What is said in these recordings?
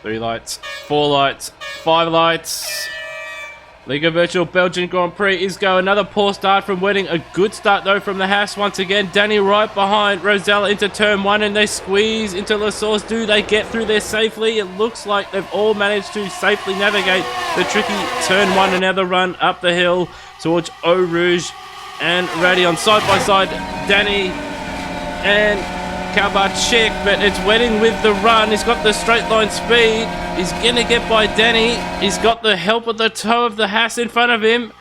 3 lights, 4 lights, 5 lights. Liga Virtual Belgian Grand Prix is go. Another poor start from Wedding. A good start though from the Haas once again. Danny right behind Rosella into turn 1 and they squeeze into La Source. Do they get through there safely? It looks like they've all managed to safely navigate the tricky turn 1. Another run up the hill towards Eau Rouge and Radion side by side. Danny and Kabachik, but it's Wedding with the run. He's got the straight line speed. He's gonna get by Danny. He's got the help of the toe of the Haas in front of him.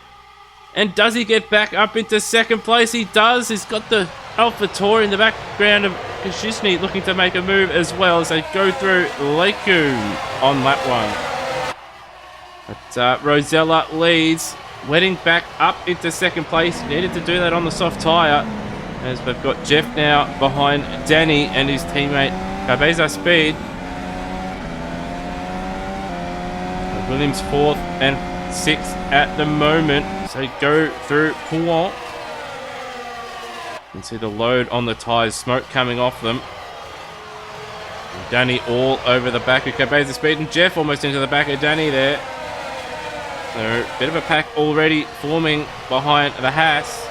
And does he get back up into second place? He does. He's got the Alpha Tauri in the background of Kashishny looking to make a move as well as they go through Leiku on lap 1. But Rosella leads. Wedding back up into second place. Needed to do that on the soft tyre. As we've got Jeff now behind Danny and his teammate Cabeza Speed. Williams 4th and 6th at the moment. So go through Pouan. You can see the load on the tyres, smoke coming off them. And Danny all over the back of Cabeza Speed and Jeff almost into the back of Danny there. So bit of a pack already forming behind the Haas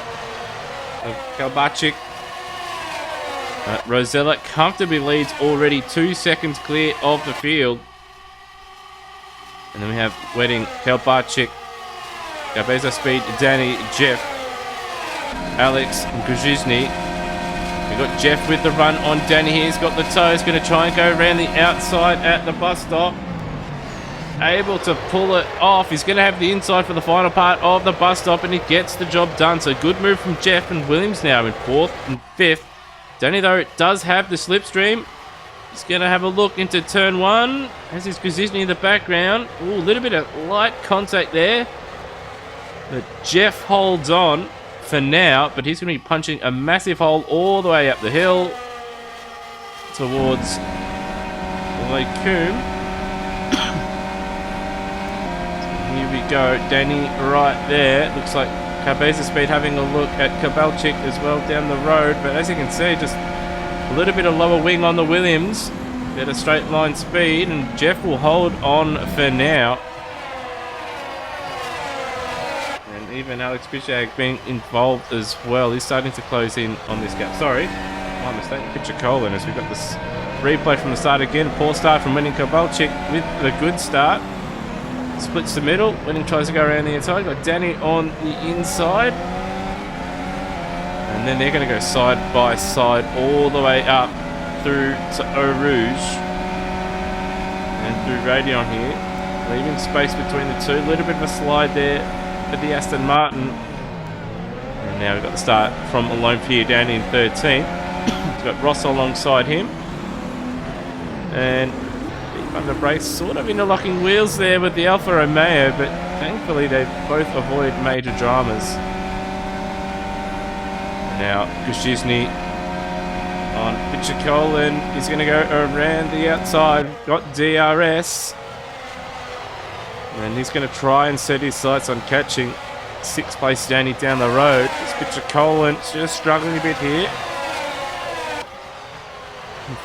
of Kalbachik. Rosella comfortably leads already 2 seconds clear of the field. And then we have Wedding, Kalbachik, Cabeza Speed, Danny, Jeff, Alex, and Guzhizny. We've got Jeff with the run on Danny here. He's got the toe. He's going to try and go around the outside at the bus stop. Able to pull it off. He's going to have the inside for the final part of the bus stop and he gets the job done. So good move from Jeff, and Williams now in 4th and 5th. Danny though does have the slipstream. He's going to have a look into turn 1 as his Kuzizny in the background. Ooh, a little bit of light contact there. But Jeff holds on for now, but he's going to be punching a massive hole all the way up the hill towards Lake Coombe. Here we go, Danny right there. Looks like Cabeza Speed having a look at Kabalchik as well down the road. But as you can see, just a little bit of lower wing on the Williams. Better straight line speed, and Jeff will hold on for now. And even Alex Bishag being involved as well. He's starting to close in on this gap. Sorry, my mistake. Pichakolin as we've got this replay from the start again. Poor start from Winning Kabalchik with the good start. Splits the middle. Winning tries to go around the inside. Got Danny on the inside. And then they're going to go side by side all the way up through to Eau Rouge. And through Radion here. Leaving space between the two. A little bit of a slide there for the Aston Martin. And now we've got the start from Alone Fear down in 13th. We've got Ross alongside him. And under brakes, sort of interlocking wheels there with the Alfa Romeo, but thankfully they both avoid major dramas. Now Kushizny on Pichakolin. He's going to go around the outside. Got DRS. And he's going to try and set his sights on catching 6th place Danny down the road. Pichakolin just struggling a bit here.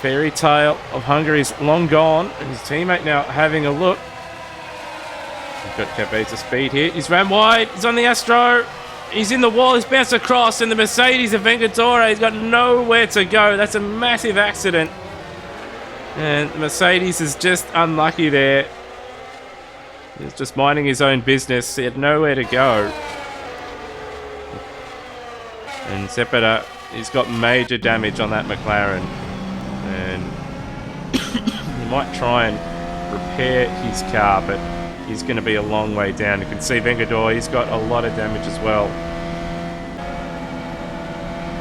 Fairy Tale of Hungary's long gone. And his teammate now having a look. We've got Cabeza Speed here. He's ran wide. He's on the Astro. He's in the wall. He's bounced across. And the Mercedes of Vengadore. He's got nowhere to go. That's a massive accident. And the Mercedes is just unlucky there. He's just minding his own business. He had nowhere to go. And Sepeda, he's got major damage on that McLaren. And he might try and repair his car, but he's going to be a long way down. You can see Vengador, he's got a lot of damage as well.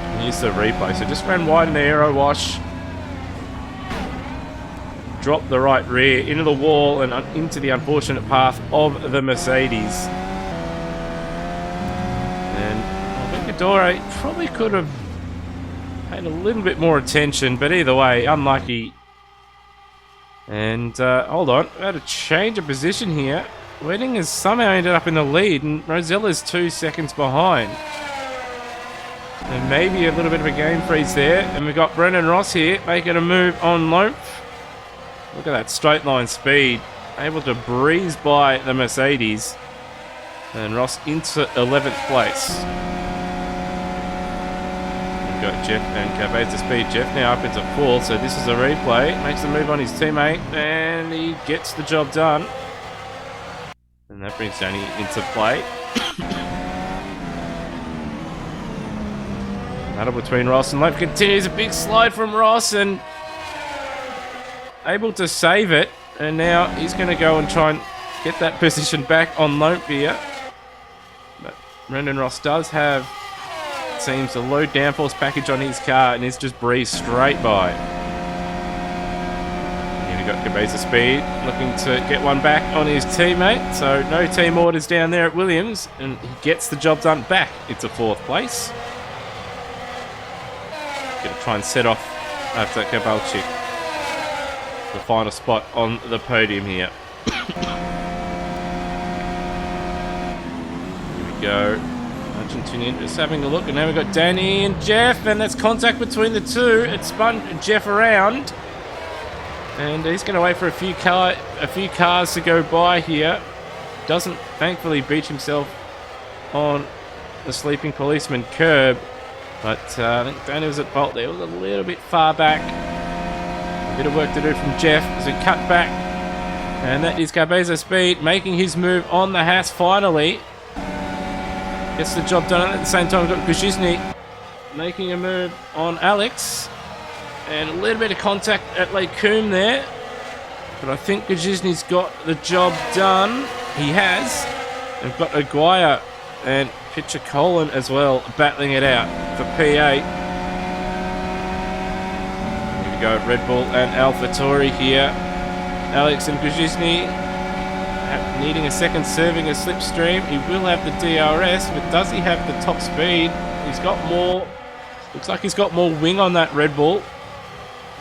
And here's the replay. So just ran wide in the aero wash. Dropped the right rear into the wall and into the unfortunate path of the Mercedes. And Vengador probably could have paid a little bit more attention, but either way, unlucky. And hold on, we had a change of position here. Wedding has somehow ended up in the lead, and Rosella's 2 seconds behind. And maybe a little bit of a game freeze there. And we've got Brendan Ross here making a move on Lomph. Look at that straight line speed. Able to breeze by the Mercedes. And Ross into 11th place. We've got Jeff and Cabeza speed. Jeff now up into 4th, so this is a replay. Makes the move on his teammate, and he gets the job done. And that brings Danny into play. Battle between Ross and Lope continues. A big slide from Ross, and able to save it. And now he's going to go and try and get that position back on Lope here. But Brendan Ross does have, it seems, a low downforce package on his car, and he's just breezed straight by. And here we've got Cabeza Speed looking to get one back on his teammate. So no team orders down there at Williams, and he gets the job done back into 4th place. Going to try and set off after Kabalchik. The final spot on the podium here. Here we go. Argentinian just having a look, and now we've got Danny and Jeff, and that's contact between the two. It spun Jeff around, and he's going to wait for a few cars to go by here. Doesn't thankfully beach himself on the sleeping policeman curb, but I think Danny was at fault there. It was a little bit far back. A bit of work to do from Jeff as we cut back. And that is Cabeza Speed making his move on the Haas finally. Gets the job done. At the same time, we've got Kuzizny making a move on Alex. And a little bit of contact at Lecombe there. But I think Kuzizny's got the job done. He has. We've got Aguirre and Pitcher Colin as well battling it out for P8. Go Red Bull and AlphaTauri here. Alex and Kuzizny needing a second serving of slipstream. He will have the DRS, but does he have the top speed? He's got more. Looks like he's got more wing on that Red Bull.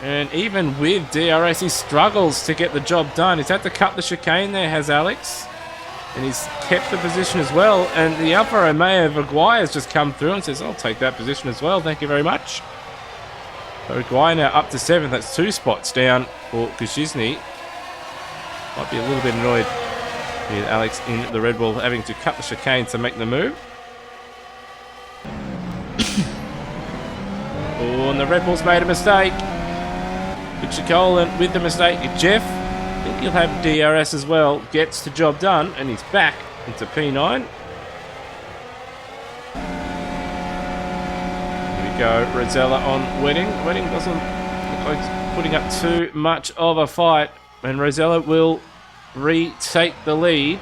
And even with DRS, he struggles to get the job done. He's had to cut the chicane there, has Alex. And he's kept the position as well. And the Alfa Romeo of Aguirre has just come through and says, I'll take that position as well. Thank you very much. So Aguirre now up to 7th. That's 2 spots down for Kuzizny. Might be a little bit annoyed with Alex in the Red Bull having to cut the chicane to make the move. Oh, and the Red Bull's made a mistake. Pitcher Colin with the mistake. Jeff, I think he'll have DRS as well, gets the job done, and he's back into P9. Go Rosella on Wedding. Wedding doesn't look like he's putting up too much of a fight, and Rosella will retake the lead.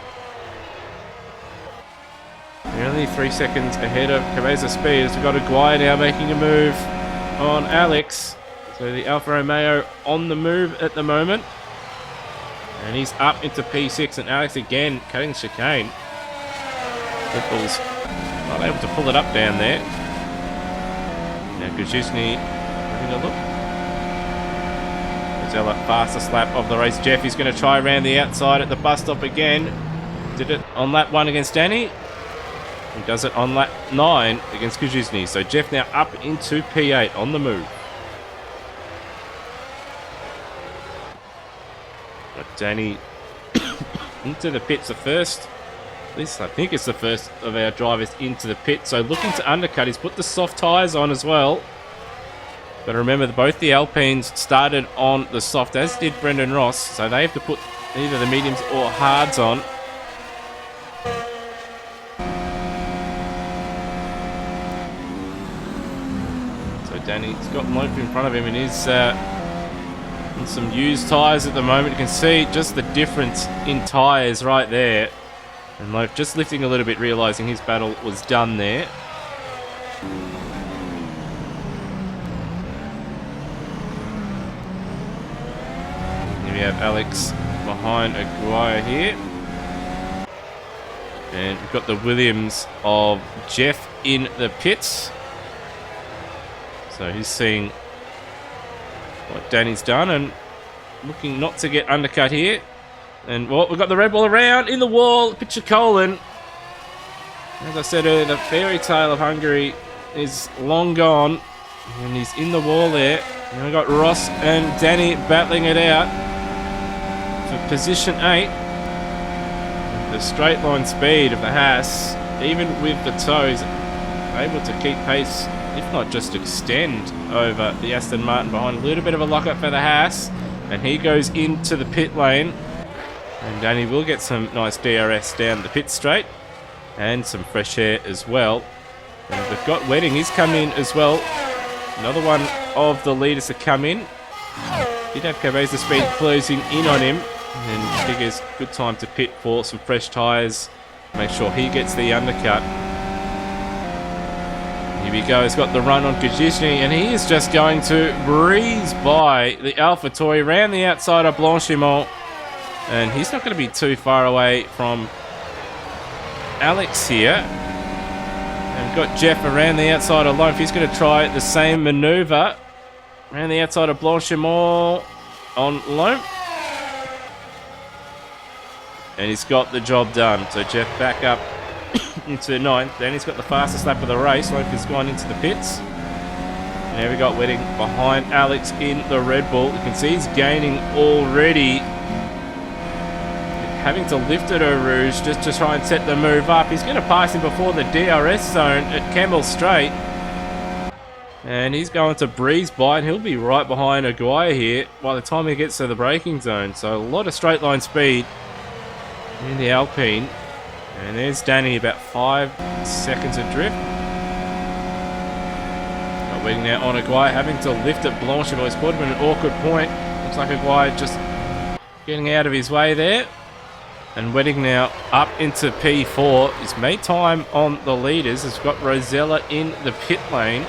They're only 3 seconds ahead of Cabeza Speed as we've got Aguirre now making a move on Alex. So the Alfa Romeo on the move at the moment, and he's up into P6, and Alex again cutting chicane. Red Bull's not able to pull it up down there. Now Kuzizny having a look. Rosella, fastest lap of the race. Jeff is going to try around the outside at the bus stop again. Did it on lap 1 against Danny. He does it on lap 9 against Kuzizny. So Jeff now up into P8 on the move. Got Danny into the pits, the first. At least I think it's the first of our drivers into the pit. So looking to undercut. He's put the soft tyres on as well. But remember, both the Alpines started on the soft, as did Brendan Ross. So they have to put either the mediums or hards on. So Danny's got Lope in front of him and is on some used tyres at the moment. You can see just the difference in tyres right there. And Lope just lifting a little bit, realising his battle was done there. Here we have Alex behind Aguirre here. And we've got the Williams of Jeff in the pits. So he's seeing what Danny's done and looking not to get undercut here. And well, we've got the Red Bull around in the wall. Pitcher Colin. As I said earlier, the fairy tale of Hungary is long gone. And he's in the wall there. And we've got Ross and Danny battling it out. for position 8. The straight line speed of the Haas, even with the toes, able to keep pace, if not just extend over the Aston Martin behind. A little bit of a lockup for the Haas, and he goes into the pit lane. And Danny will get some nice DRS down the pit straight and some fresh air as well. And we've got Wedding, he's come in as well. Another one of the leaders to come in. Did have Cabeza Speed closing in on him, and figures good time to pit for some fresh tyres. Make sure he gets the undercut. Here we go, he's got the run on Kajishny, and he is just going to breeze by the AlphaTauri around the outside of Blanchimont. And he's not going to be too far away from Alex here. And got Jeff around the outside of Loaf. He's going to try the same manoeuvre around the outside of Blanchimont on Loaf. And he's got the job done. So Jeff back up into 9th. Then he's got the fastest lap of the race. Loaf has gone into the pits. And there we got Wedding behind Alex in the Red Bull. You can see he's gaining already. Having to lift it Eau Rouge just to try and set the move up. He's going to pass him before the DRS zone at Campbell Straight. And he's going to breeze by, and he'll be right behind Aguirre here by the time he gets to the braking zone. So a lot of straight line speed in the Alpine. And there's Danny, about 5 seconds adrift. Not waiting now on Aguirre, having to lift it Blanchimont. He's caught him at an awkward point. Looks like Aguirre just getting out of his way there. And Wedding now up into P4. He's made time on the leaders. He's got Rosella in the pit lane.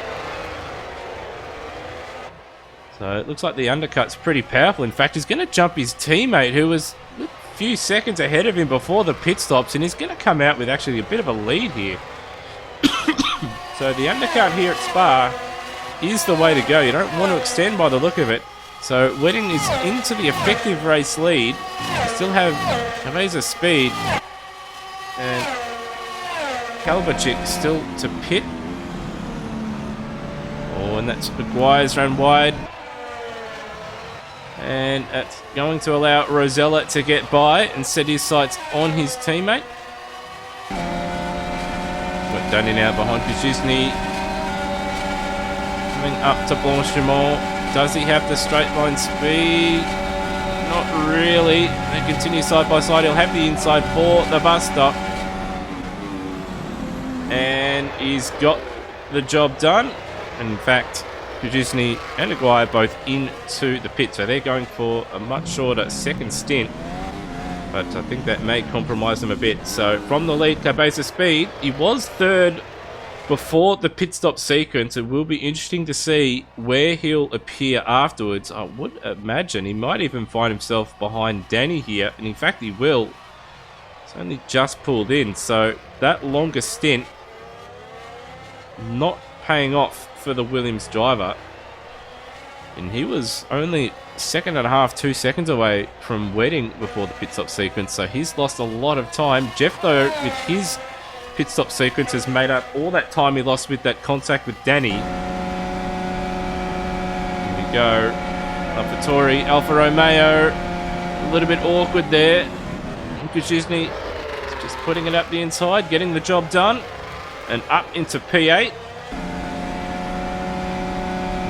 So it looks like the undercut's pretty powerful. In fact, he's going to jump his teammate who was a few seconds ahead of him before the pit stops. And he's going to come out with actually a bit of a lead here. So the undercut here at Spa is the way to go. You don't want to extend by the look of it. So Wedding is into the effective race lead. We still have Cabeza Speed and Kalbachik still to pit. Oh, and that's Aguirre's run wide. And that's going to allow Rosella to get by and set his sights on his teammate. Got Danny now behind Kajizny. Coming up to Blanchimont. Does he have the straight line speed? Not really. They continue side by side. He'll have the inside for the bus stop. And he's got the job done. And in fact, Kajusny and Aguirre both into the pit. So they're going for a much shorter second stint. But I think that may compromise them a bit. So from the lead, Cabeza Speed, he was 3rd before the pit stop sequence. It will be interesting to see where he'll appear afterwards. I would imagine he might even find himself behind Danny here, and in fact he will. It's only just pulled in, so that longer stint not paying off for the Williams driver. And he was only 2 seconds away from Wedding before the pit stop sequence, so he's lost a lot of time. Jeff, though, with his pit stop sequence has made up all that time he lost with that contact with Danny. Here we go. AlphaTauri, Alfa Romeo. A little bit awkward there. Kajizny just putting it up the inside, getting the job done. And up into P8.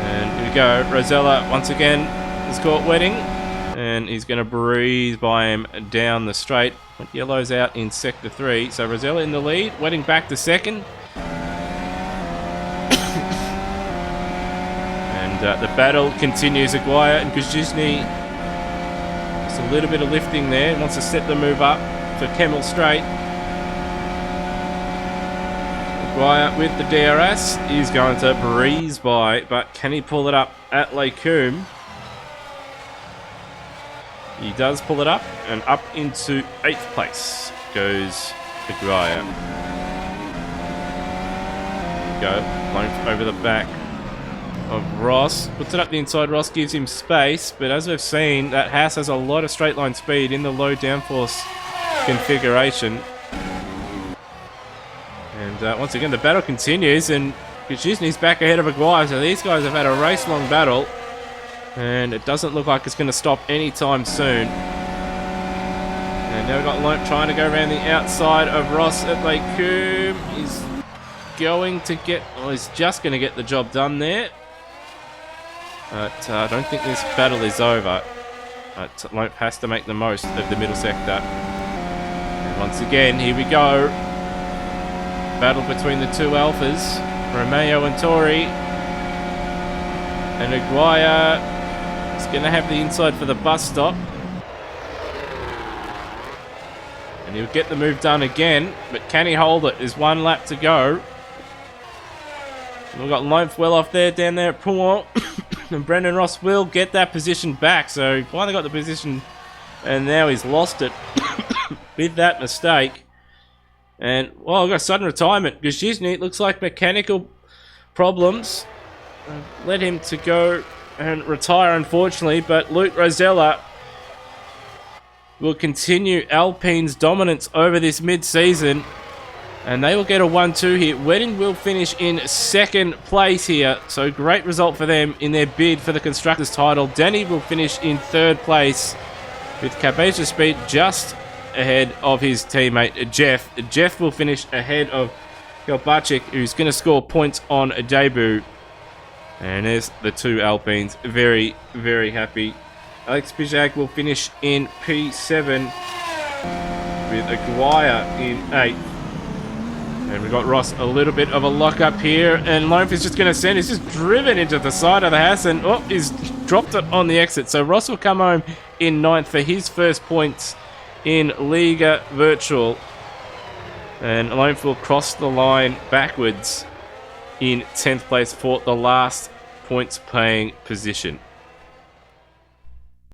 And here we go. Rosella once again has caught Wedding. And he's going to breeze by him down the straight. Yellow's out in sector 3. So Rosella in the lead. Wedding back to 2nd. And the battle continues. Aguirre and Kajizny. Just a little bit of lifting there. Wants to set the move up for Kemmel Straight. Aguirre with the DRS. He's going to breeze by. But can he pull it up at Les Combes? He does pull it up, and up into 8th place goes Aguirre. Go, Loaf over the back of Ross. Puts it up the inside. Ross gives him space, but as we've seen, that Haas has a lot of straight line speed in the low downforce configuration. And once again, the battle continues, and Kajizny's back ahead of Aguirre, so these guys have had a race-long battle. And it doesn't look like it's going to stop anytime soon. And now we've got Lope trying to go around the outside of Ross at Lake Coombe. He's going to get, well, he's just going to get the job done there. But I don't think this battle is over. But Lope has to make the most of the middle sector. And once again, here we go. Battle between the two alphas, Romeo and Tori. And Aguirre is going to have the inside for the bus stop. And he'll get the move done again, but can he hold it? There's one lap to go. And we've got Lope well off there, down there at Pouin. And Brendan Ross will get that position back. So he finally got the position, and now he's lost it with that mistake. And, well, I've got sudden retirement. Gajizny, it looks like mechanical problems led him to go and retire, unfortunately. But Luke Rosella will continue Alpine's dominance over this mid-season. And they will get a 1-2 here. Wedding will finish in second place here. So great result for them in their bid for the Constructors title. Danny will finish in third place with Capacious Speed just ahead of his teammate Jeff. Jeff will finish ahead of Kelbachik, who's going to score points on a debut. And there's the two Alpines. Very, very happy. Alex Bijak will finish in P7 with Aguirre in 8th. And we've got Ross a little bit of a lock-up here. And Lope is just going to send. He's just driven into the side of the house. And, oh, he's dropped it on the exit. So Ross will come home in 9th for his first points in Liga Virtual. And Lope will cross the line backwards in 10th place for the last points-paying position.